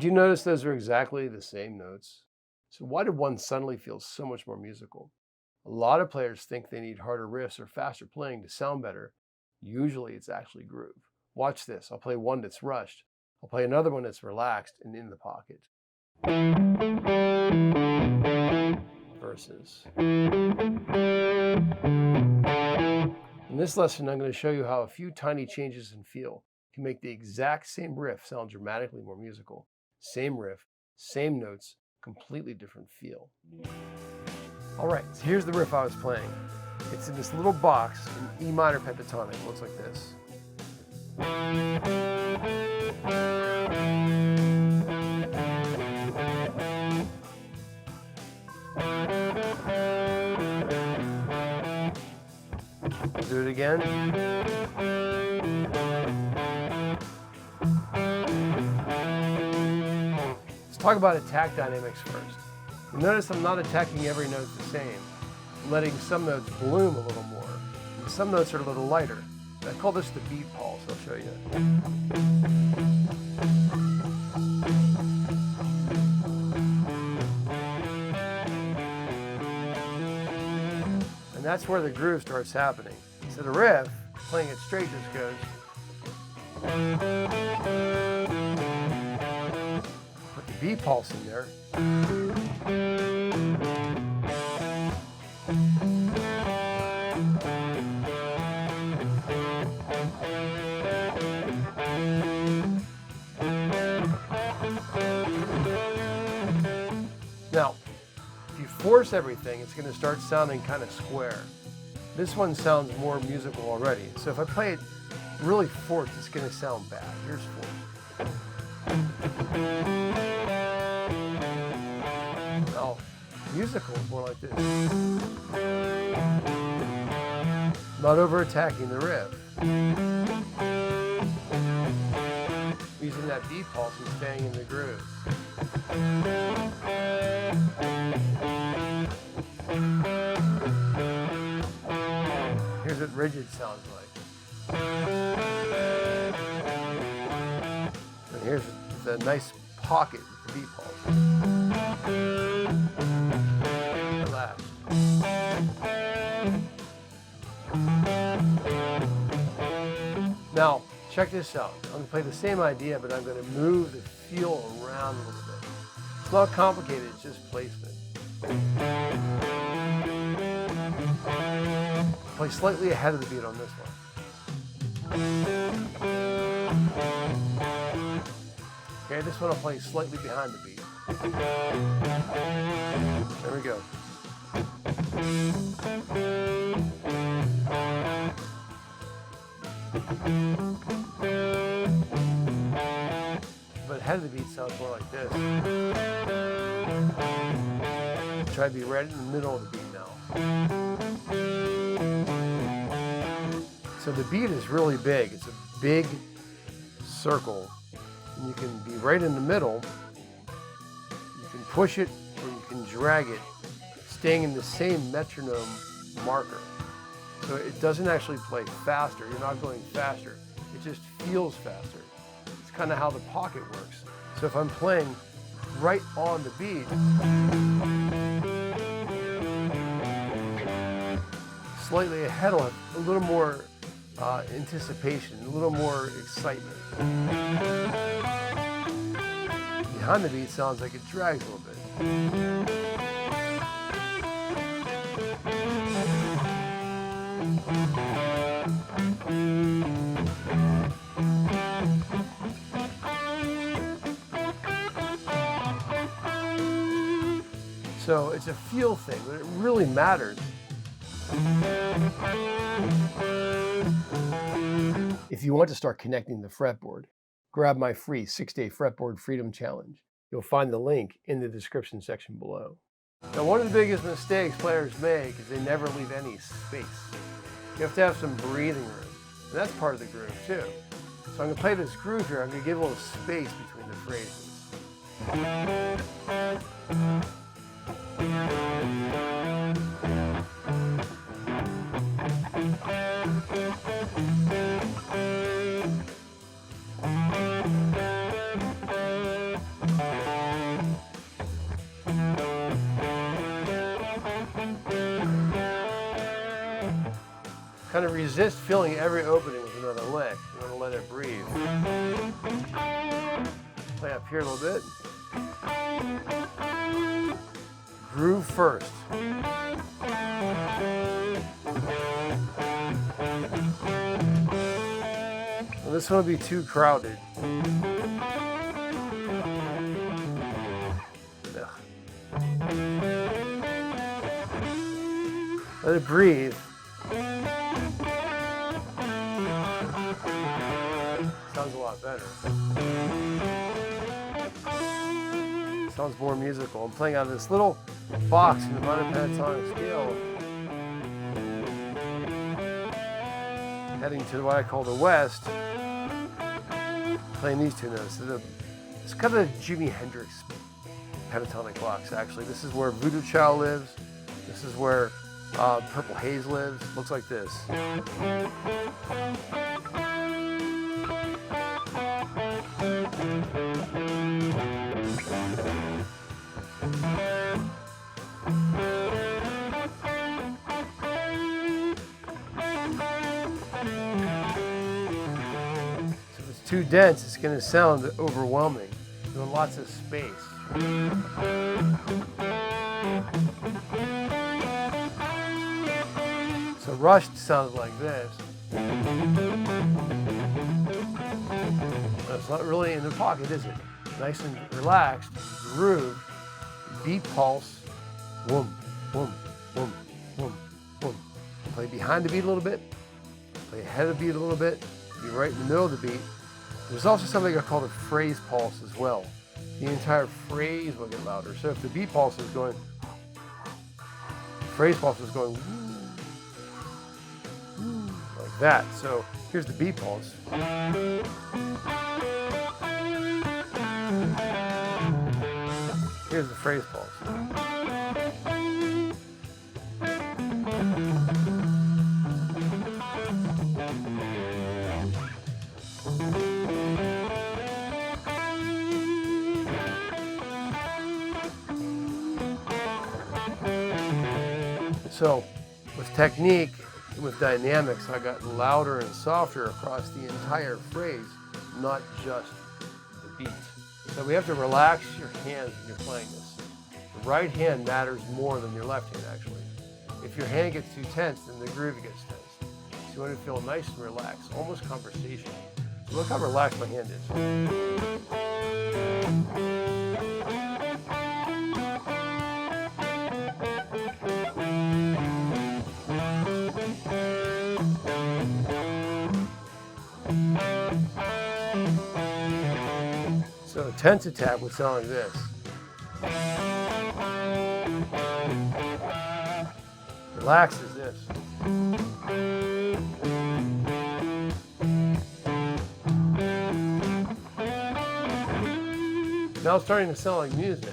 you notice those are exactly the same notes? So why did one suddenly feel so much more musical? A lot of players think they need harder riffs or faster playing to sound better. Usually it's actually groove. Watch this. I'll play one that's rushed. I'll play another one that's relaxed and in the pocket. Verses. In this lesson, I'm going to show you how a few tiny changes in feel can make the exact same riff sound dramatically more musical. Same riff, same notes, completely different feel. All right, so here's the riff I was playing. It's in this little box in E minor pentatonic. It looks like this. I'll do it again. Let's talk about attack dynamics first. You notice I'm not attacking every note the same. I'm letting some notes bloom a little more. And some notes are a little lighter. I call this the beat pulse. I'll show you. And that's where the groove starts happening. So the riff, playing it straight, just goes. Put the beat pulse in there. Now, if you force everything, it's going to start sounding kind of square. This one sounds more musical already. So if I play it really forced, it's going to sound bad. Here's forced. Now, musical is more like this. Not over-attacking the riff. Using that beat pulse and staying in the groove. Here's what rigid sounds like. And here's a nice pocket with the beat pulse. Relax. Now, check this out. I'm going to play the same idea, but I'm going to move the feel around a little bit. It's not complicated, it's just placement. Play slightly ahead of the beat on this one. Okay, this one I'll play slightly behind the beat. There we go. But ahead of the beat sounds more like this. Try to be right in the middle of the beat now. So the beat is really big. It's a big circle. And you can be right in the middle. You can push it or you can drag it, staying in the same metronome marker. So it doesn't actually play faster. You're not going faster. It just feels faster. It's kind of how the pocket works. So if I'm playing right on the beat, slightly ahead, I'll have a little more anticipation, a little more excitement. Behind the beat sounds like it drags a little bit. So it's a feel thing, but it really matters. If you want to start connecting the fretboard, grab my free 6-day Fretboard Freedom Challenge. You'll find the link in the description section below. Now, one of the biggest mistakes players make is they never leave any space. You have to have some breathing room, and that's part of the groove too. So I'm going to play this groove here. I'm going to give a little space between the phrases. resist filling every opening with another lick. You want to let it breathe. Play up here a little bit. Groove first. Well, this one will be too crowded. Let it breathe. Sounds a lot better. Sounds more musical. I'm playing out of this little box in the minor pentatonic scale, heading to what I call the West, playing these two notes. It's kind of a Jimi Hendrix pentatonic box, actually. This is where Voodoo Child lives. This is where Purple Haze lives. Looks like this. Too dense, it's going to sound overwhelming. There's lots of space. So rushed sounds like this. It's not really in the pocket, is it? Nice and relaxed, groove, beat pulse, boom, boom, boom, boom, boom. Play behind the beat a little bit, play ahead of the beat a little bit, be right in the middle of the beat. There's also something called a phrase pulse as well. The entire phrase will get louder. So if the beat pulse is going, phrase pulse is going like that. So here's the beat pulse. Here's the phrase pulse. So with technique and with dynamics, I got louder and softer across the entire phrase, not just the beat. So we have to relax your hands when you're playing this. The right hand matters more than your left hand, actually. If your hand gets too tense, then the groove gets tense. So you want to feel nice and relaxed, almost conversational. So look how relaxed my hand is. So a tense attack would sound like this. Relax is this. Now it's starting to sound like music.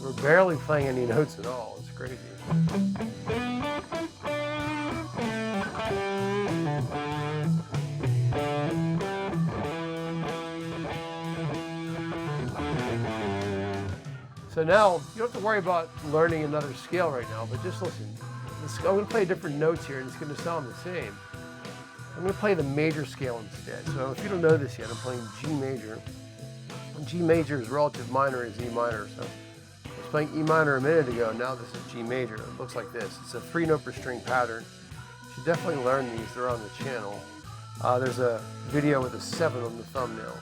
We're barely playing any notes at all. It's crazy. So now, you don't have to worry about learning another scale right now, but just listen. I'm going to play different notes here, and it's going to sound the same. I'm going to play the major scale instead. So if you don't know this yet, I'm playing G major. And G major is relative minor is E minor. So I was playing E minor a minute ago, now this is G major. It looks like this. It's a 3-note per string pattern. You should definitely learn these. They're on the channel. There's a video with a 7 on the thumbnail.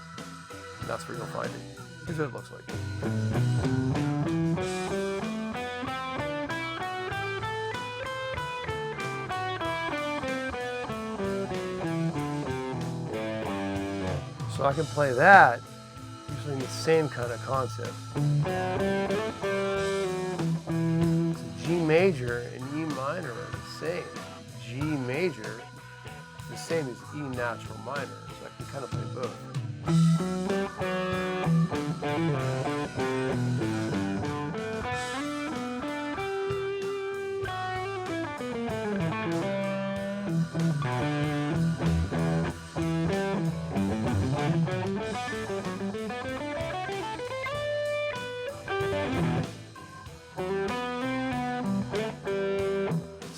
And that's where you'll find it. Here's what it looks like. So I can play that using the same kind of concept. So G major and E minor are the same. G major is the same as E natural minor, so I can kind of play both.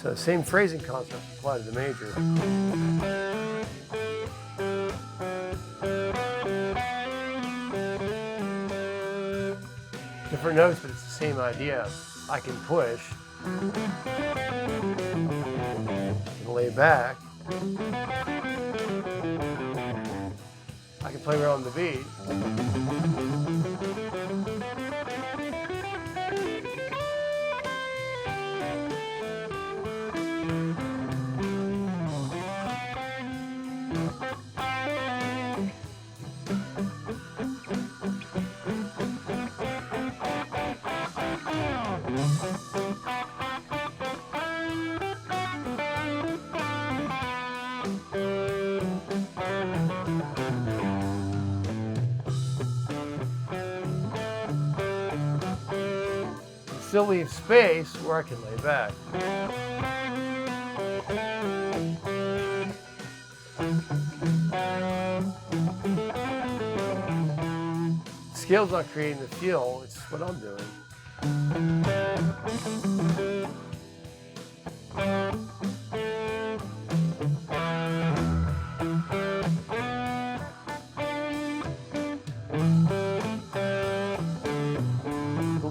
So So same phrasing concepts apply to the major. Different notes, but it's the same idea. I can push and lay back. I can play around the beat. Still leave space where I can lay back. The scale's not creating the feel, it's what I'm doing.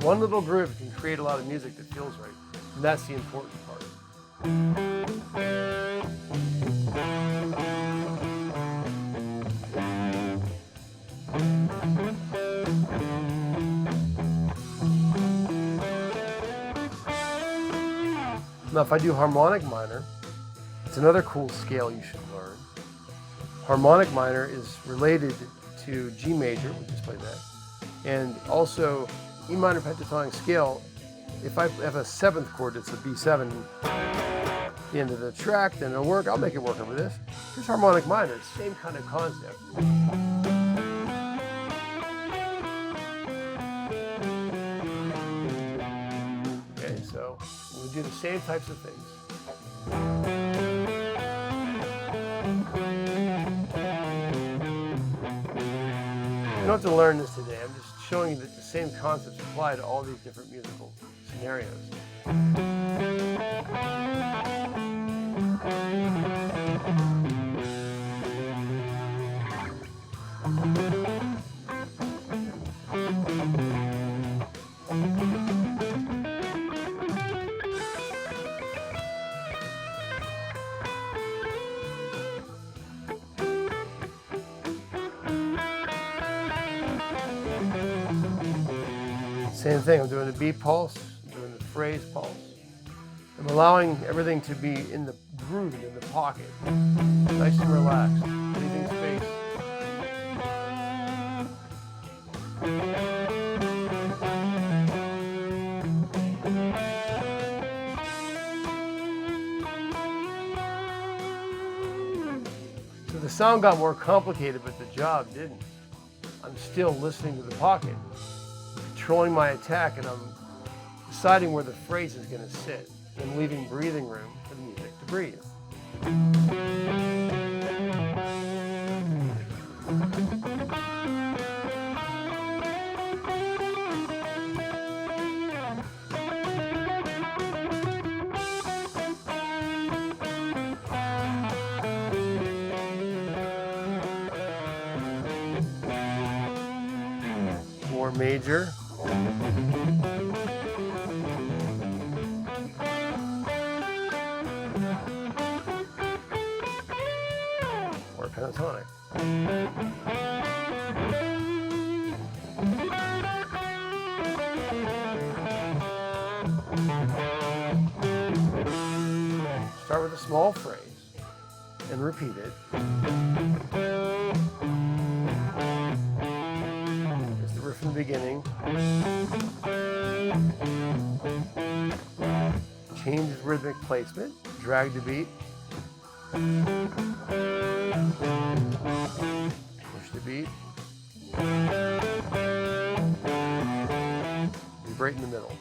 One little groove can create a lot of music that feels right, and that's the important part. Now if I do harmonic minor, it's another cool scale you should learn. Harmonic minor is related to G major, we just played that, and also E minor pentatonic scale. If I have a 7th chord, it's a B7 at the end of the track, then it'll work. I'll make it work over this. Here's harmonic minor, same kind of concept. Okay, so we do the same types of things. You don't have to learn this today. I'm just showing you that the same concepts apply to all these different musical scenarios. Same thing, I'm doing the beat pulse, I'm doing the phrase pulse. I'm allowing everything to be in the groove, in the pocket. Nice and relaxed, leaving space. So the sound got more complicated, but the job didn't. I'm still listening to the pocket, controlling my attack, and I'm deciding where the phrase is going to sit. I'm leaving breathing room for the music to breathe. More major. Or pentatonic. Start with a small phrase and repeat it. Here's the riff in the beginning. Change rhythmic placement, drag the beat. Push the beat. Vibrate in the middle.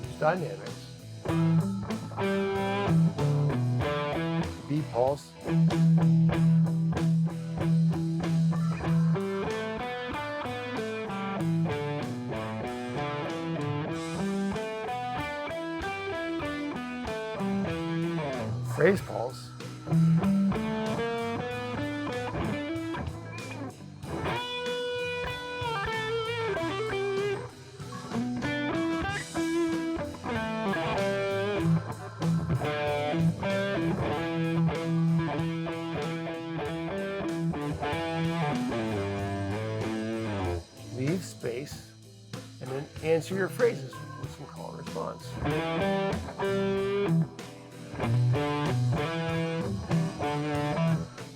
Use dynamics. Beat pulse. answer your phrases with some call and response.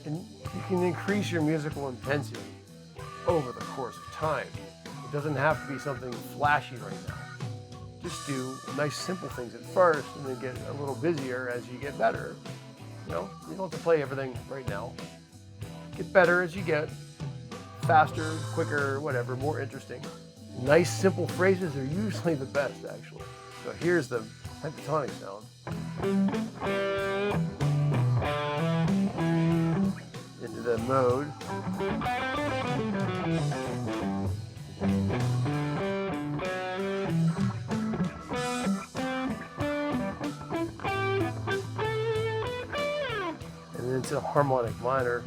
And you can increase your musical intensity over the course of time. It doesn't have to be something flashy right now. Just do nice simple things at first and then get a little busier as you get better. You know, you don't have to play everything right now. Get better as you get faster, quicker, whatever, more interesting. Nice simple phrases are usually the best, actually. So here's the pentatonic sound. Into the mode. And then into harmonic minor.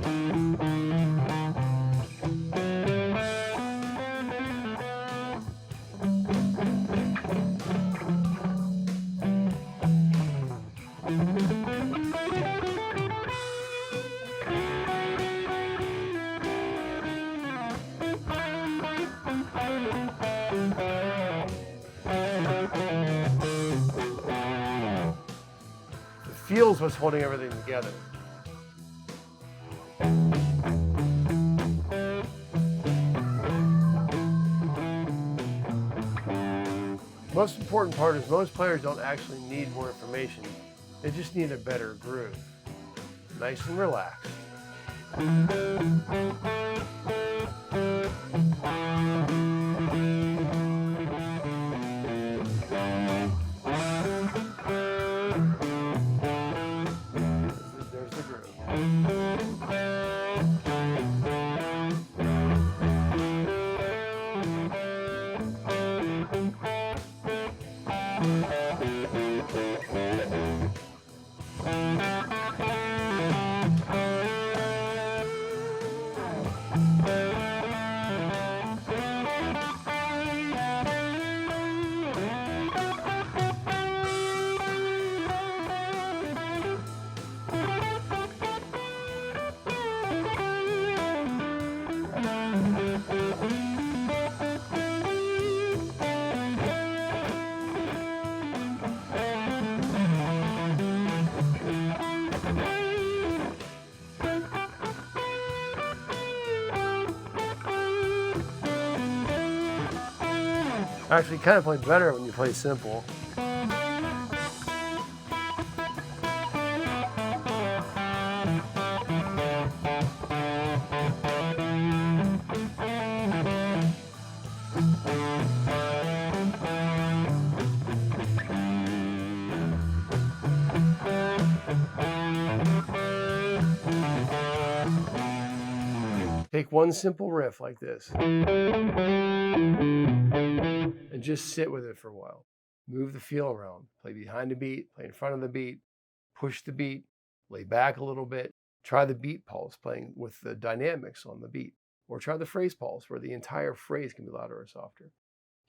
The feel's what's holding everything together. Most important part is most players don't actually need more information. They just need a better groove. Nice and relaxed. There's the groove. Actually, kind of play better when you play simple. Take one simple riff like this and just sit with it for a while. Move the feel around. Play behind the beat, play in front of the beat, push the beat, lay back a little bit. Try the beat pulse, playing with the dynamics on the beat. Or try the phrase pulse, where the entire phrase can be louder or softer.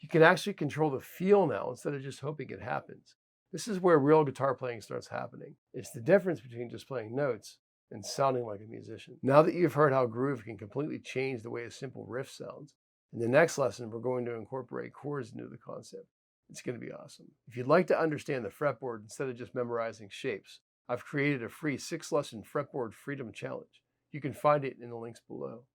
You can actually control the feel now instead of just hoping it happens. This is where real guitar playing starts happening. It's the difference between just playing notes and sounding like a musician. Now that you've heard how groove can completely change the way a simple riff sounds, in the next lesson, we're going to incorporate chords into the concept. It's going to be awesome. If you'd like to understand the fretboard instead of just memorizing shapes, I've created a free 6-lesson fretboard freedom challenge. You can find it in the links below.